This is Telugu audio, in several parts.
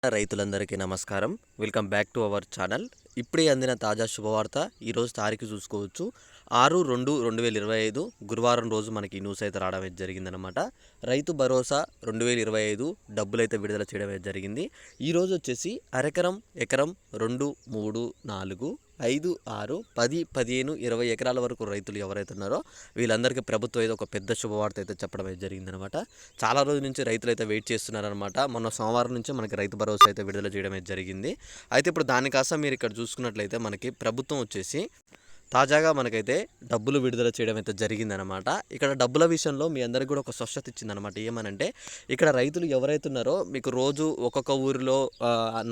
రైతులందరికీ నమస్కారం. Welcome back to our channel. ఇప్పుడే అందిన తాజా శుభవార్త. ఈరోజు తారీఖు చూసుకోవచ్చు 6/2/2025 గురువారం రోజు మనకి న్యూస్ అయితే రావడం అయితే జరిగిందనమాట. రైతు భరోసా 2025 డబ్బులైతే విడుదల చేయడం అయితే జరిగింది. ఈరోజు వచ్చేసి అరెకరం, ఎకరం, 2, 3, 4, 5, 6, 10, 15, 20 ఎకరాల వరకు రైతులు ఎవరైతే ఉన్నారో వీళ్ళందరికీ ప్రభుత్వం అయితే ఒక పెద్ద శుభవార్త అయితే చెప్పడం అయితే జరిగిందనమాట. చాలా రోజుల నుంచి రైతులు అయితే వెయిట్ చేస్తున్నారనమాట. మొన్న సోమవారం నుంచి మనకి రైతు భరోసా అయితే విడుదల చేయడం అయితే జరిగింది. అయితే ఇప్పుడు దానికోసం మీరు ఇక్కడ చూసుకున్నట్లయితే మనకి ప్రభుత్వం వచ్చేసి తాజాగా మనకైతే డబ్బులు విడుదల చేయడం అయితే జరిగిందనమాట. ఇక్కడ డబ్బుల విషయంలో మీ అందరికీ కూడా ఒక స్పష్టత ఇచ్చిందనమాట. ఏమనంటే ఇక్కడ రైతులు ఎవరైతే ఉన్నారో మీకు రోజు ఒక్కొక్క ఊరిలో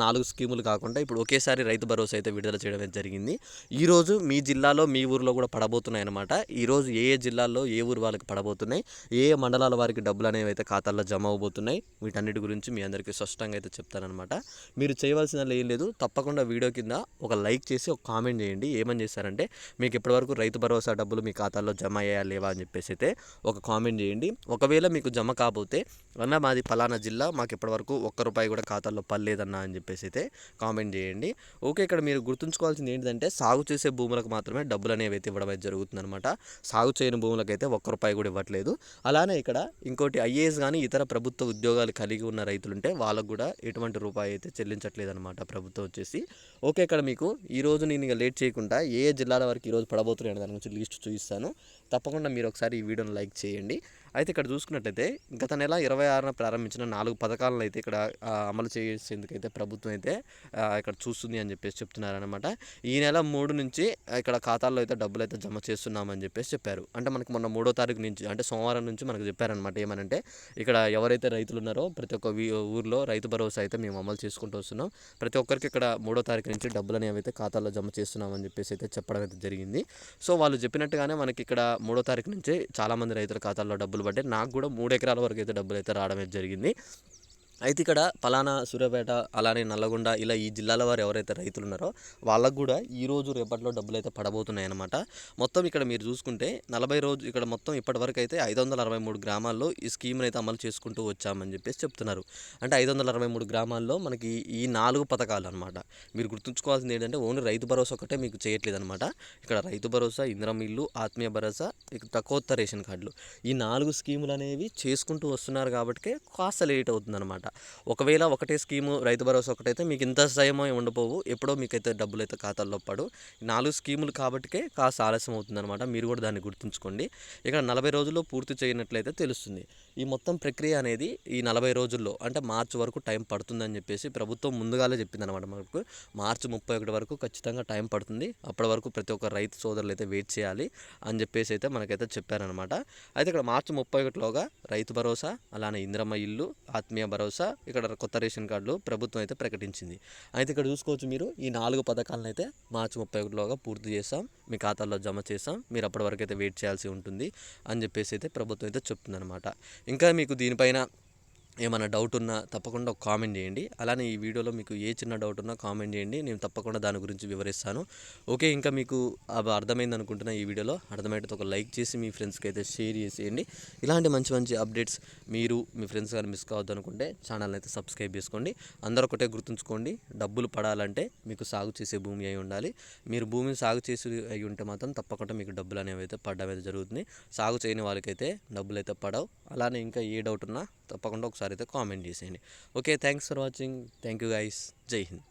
4 స్కీములు కాకుండా ఇప్పుడు ఒకేసారి రైతు భరోసా అయితే విడుదల చేయడం అయితే జరిగింది. ఈరోజు మీ జిల్లాలో మీ ఊరిలో కూడా పడబోతున్నాయి అనమాట. ఈరోజు ఏ జిల్లాల్లో ఏ ఊరు వాళ్ళకి పడబోతున్నాయి, ఏ మండలాల వారికి డబ్బులు అనేవి అయితే ఖాతాల్లో జమ అవబోతున్నాయి, వీటన్నిటి గురించి మీ అందరికీ స్పష్టంగా అయితే చెప్తానమాట. మీరు చేయవలసిన ఏం లేదు, తప్పకుండా వీడియో కింద ఒక లైక్ చేసి ఒక కామెంట్ చేయండి. ఏమని చేస్తారంటే మీకు ఇప్పటివరకు రైతు భరోసా డబ్బులు మీ ఖాతాల్లో జమ అయ్యా లేవా అని చెప్పేసి అయితే ఒక కామెంట్ చేయండి. ఒకవేళ మీకు జమ కాకపోతే అన్న మాది ఫలానా జిల్లా, మాకు ఇప్పటివరకు ₹1 కూడా ఖాతాల్లో పడలేదన్నా అని చెప్పేసి అయితే కామెంట్ చేయండి. ఓకే, ఇక్కడ మీరు గుర్తుంచుకోవాల్సింది ఏంటంటే సాగు చేసే భూములకు మాత్రమే డబ్బులు అనేవి అయితే ఇవ్వడం అయితే జరుగుతుందన్నమాట. సాగు చేయని భూములకు అయితే ₹1 కూడా ఇవ్వట్లేదు. అలానే ఇక్కడ ఇంకోటి ఐఏఎస్ కానీ ఇతర ప్రభుత్వ ఉద్యోగాలు కలిగి ఉన్న రైతులుంటే వాళ్ళకు కూడా ఎటువంటి రూపాయి అయితే చెల్లించట్లేదు అనమాట ప్రభుత్వం వచ్చేసి. ఓకే, ఇక్కడ మీకు ఈరోజు నేను ఇక లేట్ చేయకుండా ఏ జిల్లాల వరకు ఈరోజు పడబోతున్నాయి దాని గురించి లిస్ట్ చూపిస్తాను. తప్పకుండా మీరు ఒకసారి ఈ వీడియోని లైక్ చేయండి. అయితే ఇక్కడ చూసుకున్నట్టయితే గత నెల 26న ప్రారంభించిన 4 పథకాలను అయితే ఇక్కడ అమలు చేసేందుకైతే ప్రభుత్వం అయితే ఇక్కడ చూస్తుంది అని చెప్పేసి చెప్తున్నారనమాట. ఈ నెల 3 నుంచి ఇక్కడ ఖాతాల్లో అయితే డబ్బులు అయితే జమ చేస్తున్నామని చెప్పేసి చెప్పారు. అంటే మనకి మొన్న 3వ తారీఖు నుంచి అంటే సోమవారం నుంచి మనకు చెప్పారనమాట. ఏమనంటే ఇక్కడ ఎవరైతే రైతులు ఉన్నారో ప్రతి ఒక్క ఊర్లో రైతు భరోసా అయితే మేము అమలు చేసుకుంటూ వస్తున్నాం. ప్రతి ఒక్కరికి ఇక్కడ 3వ తారీఖు నుంచి డబ్బులు అనేవి అయితే ఖాతాల్లో జమ చేస్తున్నామని చెప్పేసి అయితే చెప్పడం అయితే జరిగింది. సో వాళ్ళు చెప్పినట్టుగానే మనకి ఇక్కడ 3వ తారీఖు నుంచే చాలామంది రైతుల ఖాతాల్లో డబ్బులు పడ్డాయి. నాకు కూడా 3 ఎకరాల వరకు అయితే డబ్బులు అయితే రావడం అయితే జరిగింది. అయితే ఇక్కడ పలానా సూర్యాపేట, అలానే నల్లగొండ, ఇలా ఈ జిల్లాల వారు ఎవరైతే రైతులు ఉన్నారో వాళ్ళకు కూడా ఈరోజు రేపట్లో డబ్బులు అయితే పడబోతున్నాయి అనమాట. మొత్తం ఇక్కడ మీరు చూసుకుంటే 40 రోజు ఇక్కడ మొత్తం ఇప్పటివరకు అయితే 563 గ్రామాల్లో ఈ స్కీమ్ని అయితే అమలు చేసుకుంటూ వచ్చామని చెప్పేసి చెప్తున్నారు. అంటే 563 గ్రామాల్లో మనకి ఈ 4 పథకాలు అనమాట. మీరు గుర్తుంచుకోవాల్సింది ఏంటంటే ఓన్లీ రైతు భరోసా ఒకటే మీకు చేయట్లేదు అనమాట. ఇక్కడ రైతు భరోసా, ఇందిరమ్మ ఇల్లు, ఆత్మీయ భరోసా, తక్కువ రేషన్ కార్డులు, ఈ 4 స్కీములు అనేవి చేసుకుంటూ వస్తున్నారు కాబట్టి కాస్త లేట్ అవుతుందన్నమాట. ఒకవేళ ఒకటే స్కీము రైతు భరోసా ఒకటైతే మీకు ఇంత సమయం ఉండపోవు, ఎప్పుడో మీకైతే డబ్బులు అయితే ఖాతాల్లో పడు. 4 స్కీములు కాబట్టికే కాస్త ఆలస్యం అవుతుందన్నమాట. మీరు కూడా దాన్ని గుర్తుంచుకోండి. ఇక్కడ 40 రోజుల్లో పూర్తి చేయనట్లయితే తెలుస్తుంది. ఈ మొత్తం ప్రక్రియ అనేది ఈ 40 రోజుల్లో అంటే మార్చి వరకు టైం పడుతుందని చెప్పేసి ప్రభుత్వం ముందుగానే చెప్పిందనమాట. మనకు మార్చి 31 వరకు ఖచ్చితంగా టైం పడుతుంది. అప్పటి వరకు ప్రతి ఒక్క రైతు సోదరులు అయితే వెయిట్ చేయాలి అని చెప్పేసి అయితే మనకైతే చెప్పారనమాట. అయితే ఇక్కడ మార్చి 31లోగా రైతు భరోసా, అలానే ఇందిరమ్మ ఇల్లు, ఆత్మీయ భరోసా, ఇక్కడ కొత్త రేషన్ కార్డులు ప్రభుత్వం అయితే ప్రకటించింది. అయితే ఇక్కడ చూసుకోవచ్చు మీరు ఈ 4 పథకాలను అయితే మార్చి 31లోగా పూర్తి చేస్తాం, మీ ఖాతాల్లో జమ చేస్తాం, మీరు అప్పటి వరకు అయితే వెయిట్ చేయాల్సి ఉంటుంది అని చెప్పేసి అయితే ప్రభుత్వం అయితే చెప్తుందన్నమాట. ఇంకా మీకు దీనిపైన ఏమైనా డౌట్ ఉన్నా తప్పకుండా ఒక కామెంట్ చేయండి. అలానే ఈ వీడియోలో మీకు ఏ చిన్న డౌట్ ఉన్నా కామెంట్ చేయండి, నేను తప్పకుండా దాని గురించి వివరిస్తాను. ఓకే, ఇంకా మీకు అర్థమైంది అనుకుంటున్నా. ఈ వీడియోలో అర్థమైతే ఒక లైక్ చేసి మీ ఫ్రెండ్స్కి అయితే షేర్ చేసేయండి. ఇలాంటి మంచి మంచి అప్డేట్స్ మీరు మీ ఫ్రెండ్స్ కానీ మిస్ కావద్దు అనుకుంటే ఛానల్ అయితే సబ్స్క్రైబ్ చేసుకోండి. అందరూ ఒకటే గుర్తుంచుకోండి, డబ్బులు పడాలంటే మీకు సాగు చేసే భూమి అయి ఉండాలి. మీరు భూమిని సాగు చేసి అయి ఉంటే మాత్రం తప్పకుండా మీకు డబ్బులు అనేవి అయితే పడడం అయితే జరుగుతుంది. సాగు చేయని వాళ్ళకైతే డబ్బులు అయితే పడవు. అలానే ఇంకా ఏ డౌట్ ఉన్నా తప్పకుండా ఒకసారి అయితే కామెంట్ చేసేయండి. Okay, thanks for watching. Thank you guys. జై హింద్.